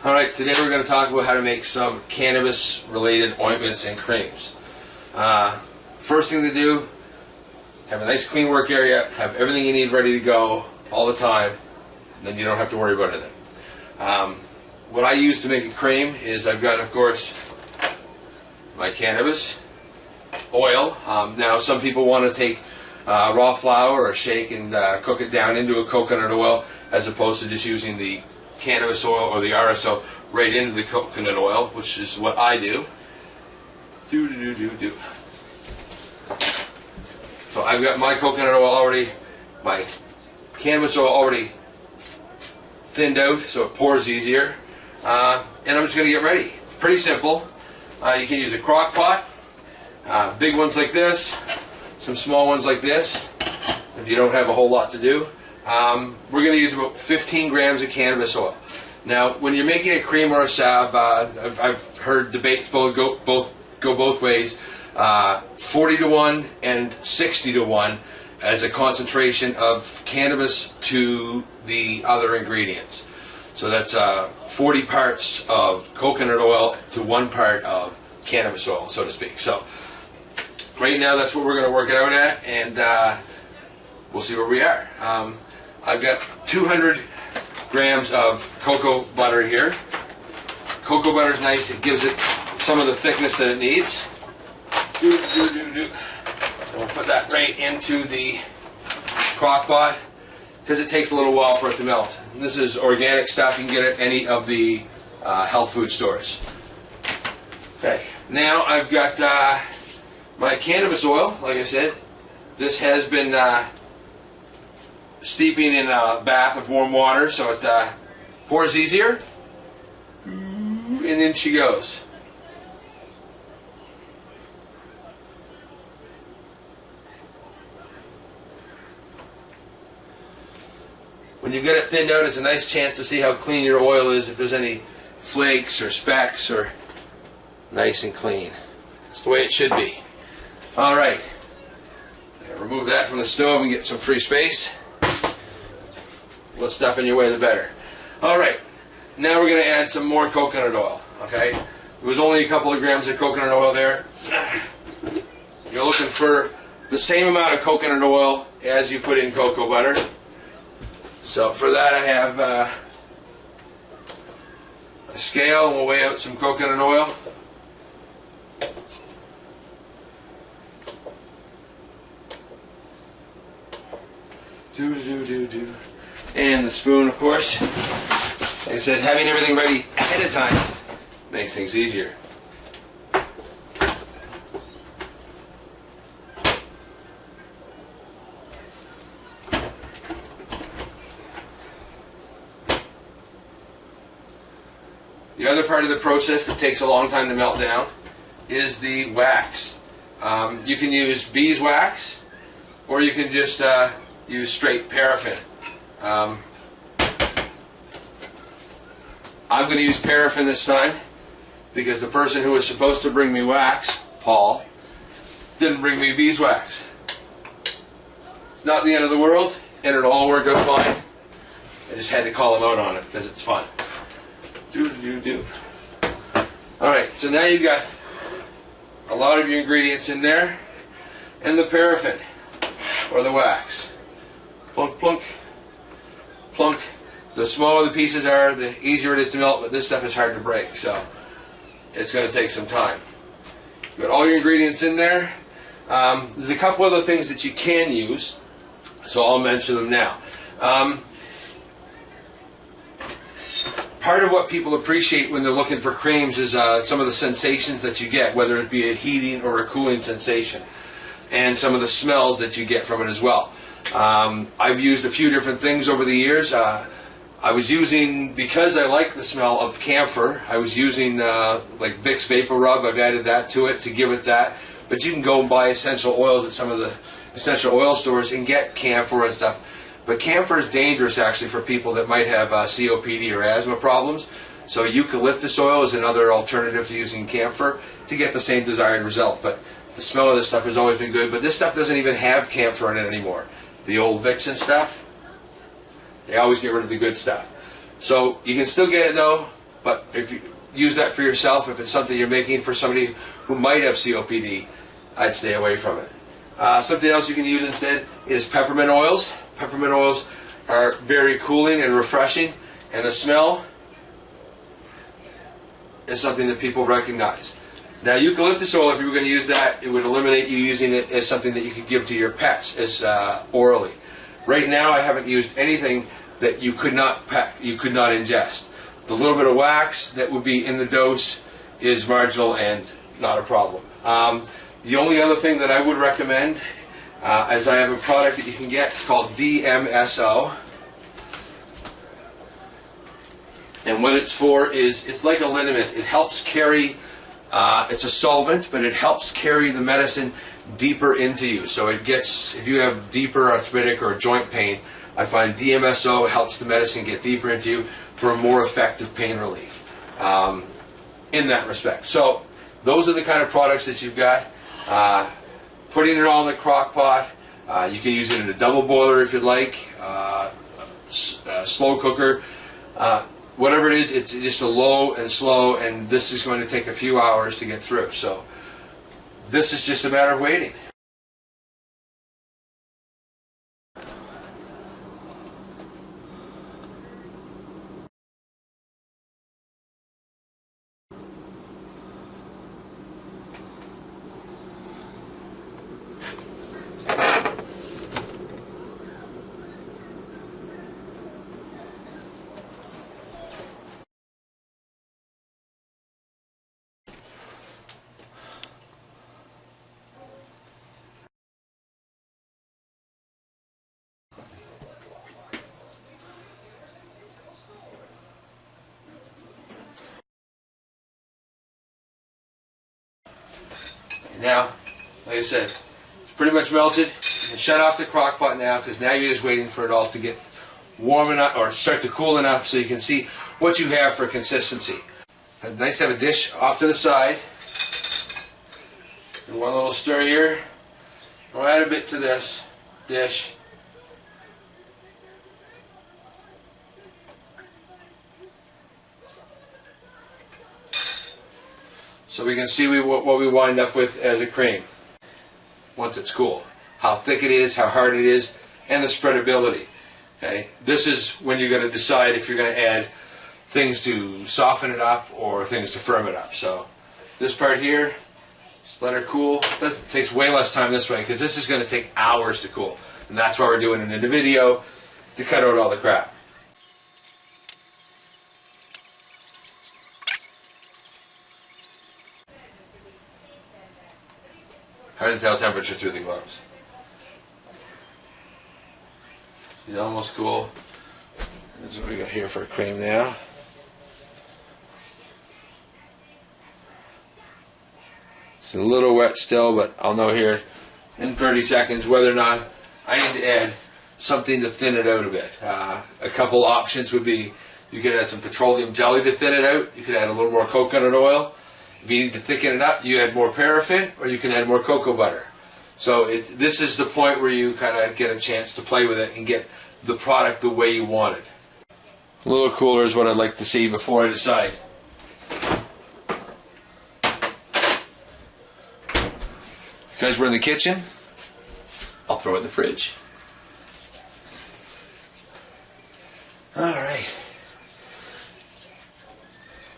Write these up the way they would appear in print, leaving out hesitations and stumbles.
Alright, today we're going to talk about how to make some cannabis related ointments and creams. First thing to do, have a nice clean work area, have everything you need ready to go all the time, then you don't have to worry about anything. What I use to make a cream is I've got, of course, my cannabis oil. Now some people want to take raw flour or shake and cook it down into a coconut oil as opposed to just using the cannabis oil or the RSO right into the coconut oil, which is what I do. So I've got my coconut oil already, my cannabis oil already thinned out so it pours easier, and I'm just going to get ready. Pretty simple. You can use a crock pot, big ones like this, some small ones like this if you don't have a whole lot to do. We're going to use about 15 grams of cannabis oil. Now, when you're making a cream or a salve, I've heard debates go both ways. 40 to 1 and 60 to 1 as a concentration of cannabis to the other ingredients. So that's 40 parts of coconut oil to 1 part of cannabis oil, so to speak. So right now that's what we're going to work it out at, and we'll see where we are. I've got 200 grams of cocoa butter here. Cocoa butter is nice. It gives it some of the thickness that it needs. And we'll put that right into the crock pot because it takes a little while for it to melt. And this is organic stuff. You can get it at any of the health food stores. Okay, now I've got my cannabis oil. Like I said, this has been steeping in a bath of warm water so it pours easier, and in she goes. When you get it thinned out, it's a nice chance to see how clean your oil is, if there's any flakes or specks, or nice and clean. It's the way it should be. Alright, remove that from the stove and get some free space. Less stuff in your way, the better. Alright, now we're going to add some more coconut oil. Okay, there was only a couple of grams of coconut oil there. You're looking for the same amount of coconut oil as you put in cocoa butter. So for that I have a scale, and we'll weigh out some coconut oil. And the spoon, of course. Like I said, having everything ready ahead of time makes things easier. The other part of the process that takes a long time to melt down is the wax. You can use beeswax, or you can just use straight paraffin. I'm going to use paraffin this time because the person who was supposed to bring me wax, Paul, didn't bring me beeswax. It's not the end of the world, and it'll all work out fine. I just had to call him out on it because it's fun. Alright, so now you've got a lot of your ingredients in there, and the paraffin, or the wax. Plunk, plunk, plunk. The smaller the pieces are, the easier it is to melt, but this stuff is hard to break, so it's going to take some time. You've got all your ingredients in there. There's a couple other things that you can use, so I'll mention them now. Part of what people appreciate when they're looking for creams is some of the sensations that you get, whether it be a heating or a cooling sensation, and some of the smells that you get from it as well. I've used a few different things over the years. I was using, because I like the smell of camphor, I was using like Vicks Vapor Rub. I've added that to it to give it that. But you can go and buy essential oils at some of the essential oil stores and get camphor and stuff. But camphor is dangerous actually for people that might have COPD or asthma problems. So eucalyptus oil is another alternative to using camphor to get the same desired result. But the smell of this stuff has always been good. But this stuff doesn't even have camphor in it anymore. The old Vicks and stuff, they always get rid of the good stuff. So you can still get it though. But if you use that for yourself, if it's something you're making for somebody who might have COPD, I'd stay away from it. Something else you can use instead is peppermint oils. Peppermint oils are very cooling and refreshing, and the smell is something that people recognize. Now, eucalyptus oil, if you were going to use that, it would eliminate you using it as something that you could give to your pets as orally. Right now, I haven't used anything that you could not peck, you could not ingest. The little bit of wax that would be in the dose is marginal and not a problem. The only other thing that I would recommend, as I have a product that you can get called DMSO, and what it's for is, it's like a liniment. It helps carry, it's a solvent, but it helps carry the medicine deeper into you. So it gets, if you have deeper arthritic or joint pain, I find DMSO helps the medicine get deeper into you for a more effective pain relief in that respect. So those are the kind of products that you've got. Putting it all in the crock pot. You can use it in a double boiler if you'd like, slow cooker. Whatever it is, it's just a low and slow, and this is going to take a few hours to get through. So this is just a matter of waiting. Now, like I said, it's pretty much melted. You can shut off the crock pot now, because now you're just waiting for it all to get warm enough or start to cool enough so you can see what you have for consistency. It's nice to have a dish off to the side. And one little stir here. I'll add a bit to this dish. So we can see what we wind up with as a cream once it's cool. How thick it is, how hard it is, and the spreadability. Okay? This is when you're going to decide if you're going to add things to soften it up or things to firm it up. So this part here, just let it cool. It takes way less time this way, because this is going to take hours to cool. And that's why we're doing it in the video, to cut out all the crap. Hard to tell temperature through the gloves. She's almost cool. That's what we got here for cream now. It's a little wet still, but I'll know here in 30 seconds whether or not I need to add something to thin it out a bit. A couple options would be, you could add some petroleum jelly to thin it out. You could add a little more coconut oil. If you need to thicken it up, you add more paraffin, or you can add more cocoa butter. So this is the point where you kind of get a chance to play with it and get the product the way you want it. A little cooler is what I'd like to see before I decide. Because we're in the kitchen, I'll throw it in the fridge. Alright.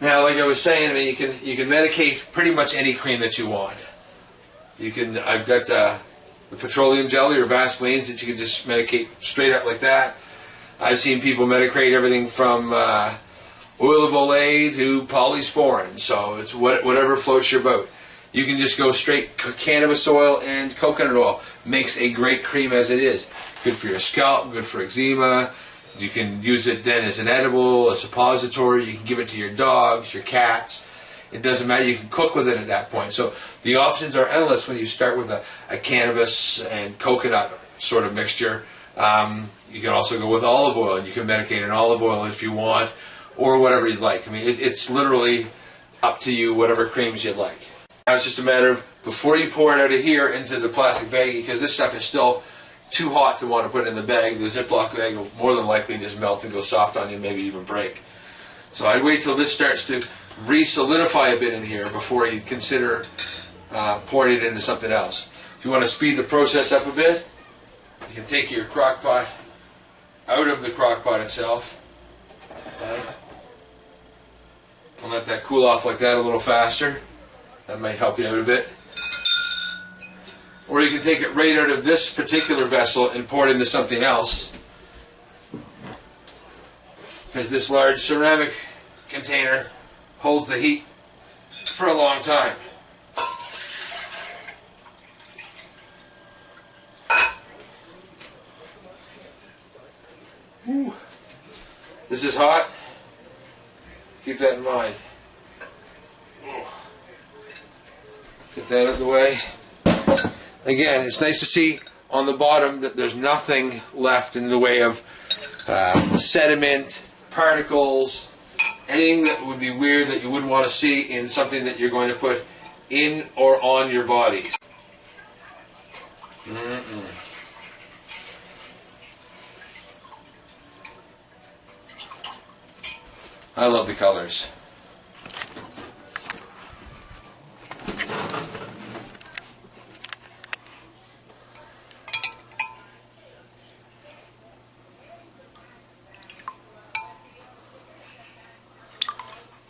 Now, like I was saying, I mean, you can medicate pretty much any cream that you want. I've got the petroleum jelly or Vaselines that you can just medicate straight up like that. I've seen people medicate everything from oil of Olay to polysporin, so it's whatever floats your boat. You can just go straight cannabis oil and coconut oil. Makes a great cream as it is. Good for your scalp, good for eczema. You can use it then as an edible, a suppository. You can give it to your dogs, your cats. It doesn't matter. You can cook with it at that point. So the options are endless when you start with a cannabis and coconut sort of mixture. You can also go with olive oil, and you can medicate in olive oil if you want, or whatever you'd like. I mean, it's literally up to you, whatever creams you'd like. Now it's just a matter of, before you pour it out of here into the plastic baggie, because this stuff is still too hot to want to put in the bag, the Ziploc bag will more than likely just melt and go soft on you, maybe even break. So I'd wait till this starts to re-solidify a bit in here before you consider pouring it into something else. If you want to speed the process up a bit, you can take your crock pot out of the crock pot itself, okay, and let that cool off like that a little faster. That might help you out a bit. Or you can take it right out of this particular vessel and pour it into something else, because this large ceramic container holds the heat for a long time. Whew. This is hot. Keep that in mind. Get that out of the way. Again, it's nice to see on the bottom that there's nothing left in the way of sediment, particles, anything that would be weird that you wouldn't want to see in something that you're going to put in or on your bodies. I love the colors.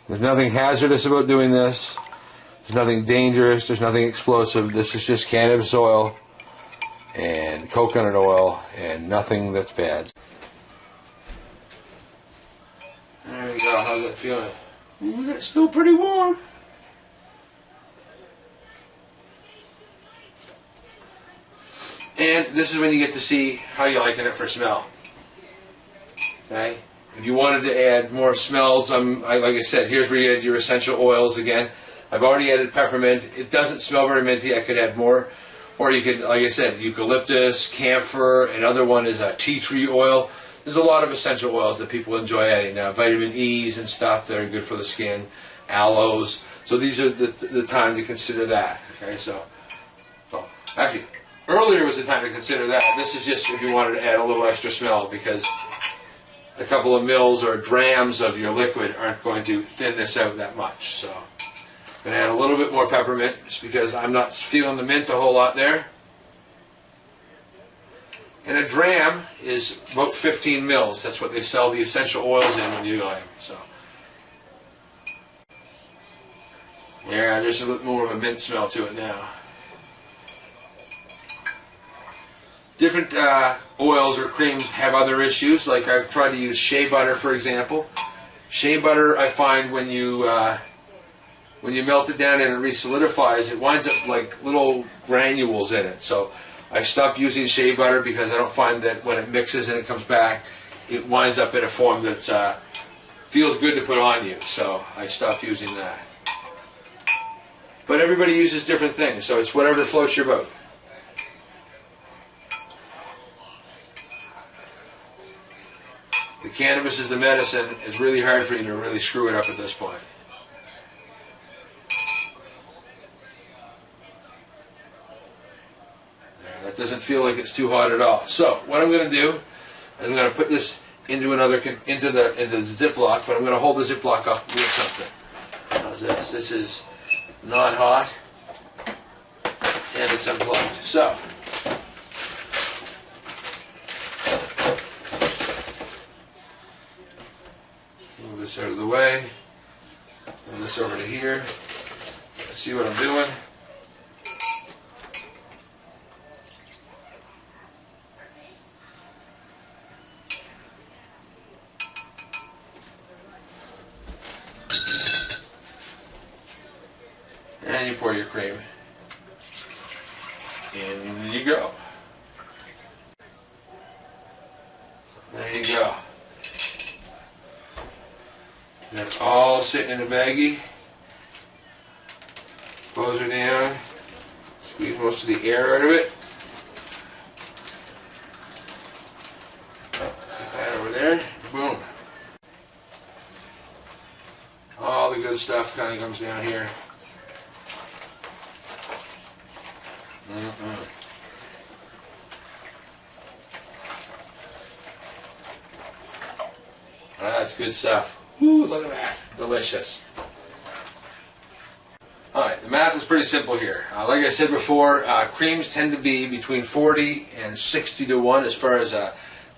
There's nothing hazardous about doing this. There's nothing dangerous. There's nothing explosive. This is just cannabis oil and coconut oil and nothing that's bad. There you go. How's that feeling? Ooh, that's still pretty warm. And this is when you get to see how you're liking it for smell. Okay? If you wanted to add more smells, like I said, here's where you add your essential oils again. I've already added peppermint. It doesn't smell very minty. I could add more. Or you could, like I said, eucalyptus, camphor, another one is a tea tree oil. There's a lot of essential oils that people enjoy adding now. Vitamin E's and stuff that are good for the skin. Aloes. So these are the time to consider that. Okay, so actually, earlier was the time to consider that. This is just if you wanted to add a little extra smell, because a couple of mils or grams of your liquid aren't going to thin this out that much. So I'm going to add a little bit more peppermint just because I'm not feeling the mint a whole lot there. And a dram is about 15 mils. That's what they sell the essential oils in when you buy them. So yeah, there's a little more of a mint smell to it now. Different oils or creams have other issues. Like I've tried to use shea butter, for example. Shea butter, I find when you melt it down and it re-solidifies, it winds up like little granules in it. So I stopped using shea butter because I don't find that when it mixes and it comes back, it winds up in a form that feels good to put on you. So I stopped using that. But everybody uses different things, so it's whatever floats your boat. The cannabis is the medicine. It's really hard for you to really screw it up at this point. That doesn't feel like it's too hot at all. So what I'm going to do is I'm going to put this into into the Ziploc, but I'm going to hold the Ziploc up with something. How's this? This is not hot, and it's unplugged. So move this out of the way. Move this over to here. Let's see what I'm doing. And you pour your cream. In you go. There you go. And it's all sitting in a baggie. Close her down. Squeeze most of the air out of it. Put that over there. Boom. All the good stuff kind of comes down here. That's good stuff. Ooh, look at that. Delicious. Alright, the math is pretty simple here. Like I said before, creams tend to be between 40 and 60 to 1 as far as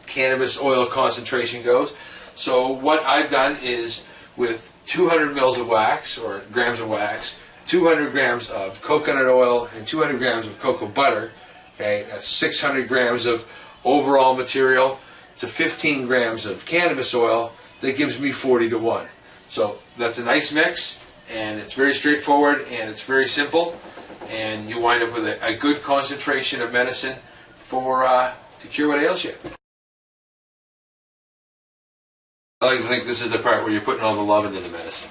cannabis oil concentration goes. So what I've done is with 200 mils of wax, or grams of wax, 200 grams of coconut oil, and 200 grams of cocoa butter, okay, that's 600 grams of overall material to 15 grams of cannabis oil. That gives me 40 to 1. So that's a nice mix, and it's very straightforward, and it's very simple, and you wind up with a good concentration of medicine for to cure what ails you. I like to think this is the part where you're putting all the love into the medicine.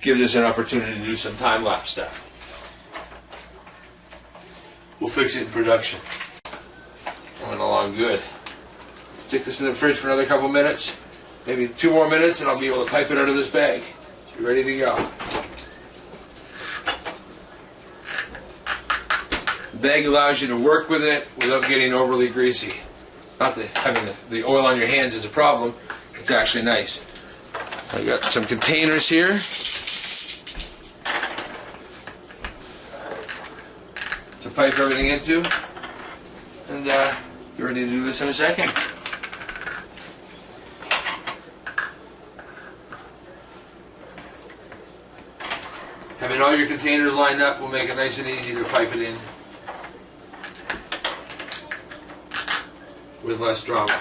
Gives us an opportunity to do some time-lapse stuff. We'll fix it in production. Went along good. Stick this in the fridge for another couple minutes, maybe 2 more minutes, and I'll be able to pipe it out of this bag. So you're ready to go. The bag allows you to work with it without getting overly greasy. Not that having the oil on your hands is a problem, it's actually nice. I got some containers here. To pipe everything into, and you're ready to do this in a second. Having all your containers lined up will make it nice and easy to pipe it in with less drama.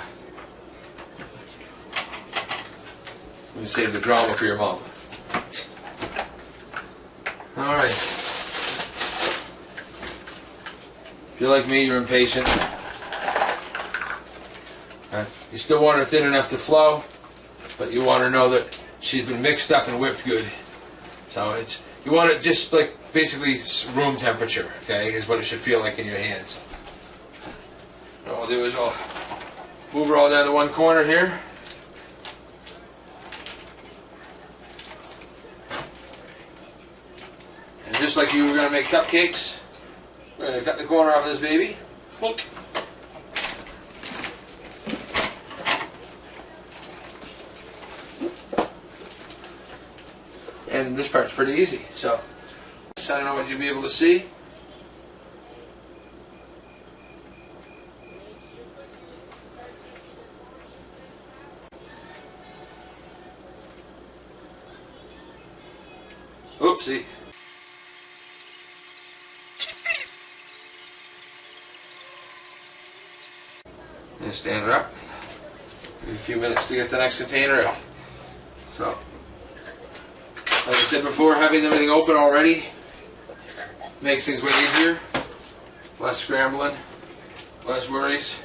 I'm going to save the drama for your mom. Alright. If you're like me, you're impatient. You still want her thin enough to flow, but you want to know that she's been mixed up and whipped good. So you want it just like basically room temperature, okay, is what it should feel like in your hands. What we'll do is we'll move her all down to one corner here. And just like you were going to make cupcakes, we're going to cut the corner off this baby. Look. And this part's pretty easy. So, I don't know what you'll be able to see. Oopsie. And stand her up. Give a few minutes to get the next container out. So, like I said before, having everything open already makes things way easier. Less scrambling, less worries.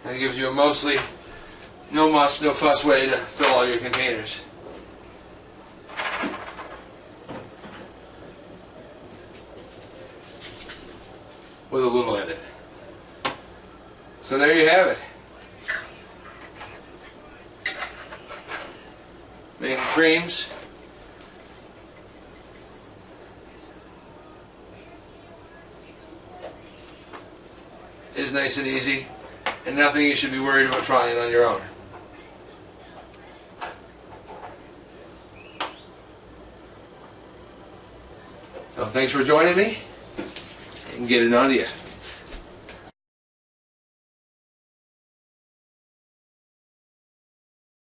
And it gives you a mostly no muss, no fuss way to fill all your containers. With a little edit. So there you have it. Making creams. Is nice and easy, and nothing you should be worried about trying on your own. So thanks for joining me, and get it on to you.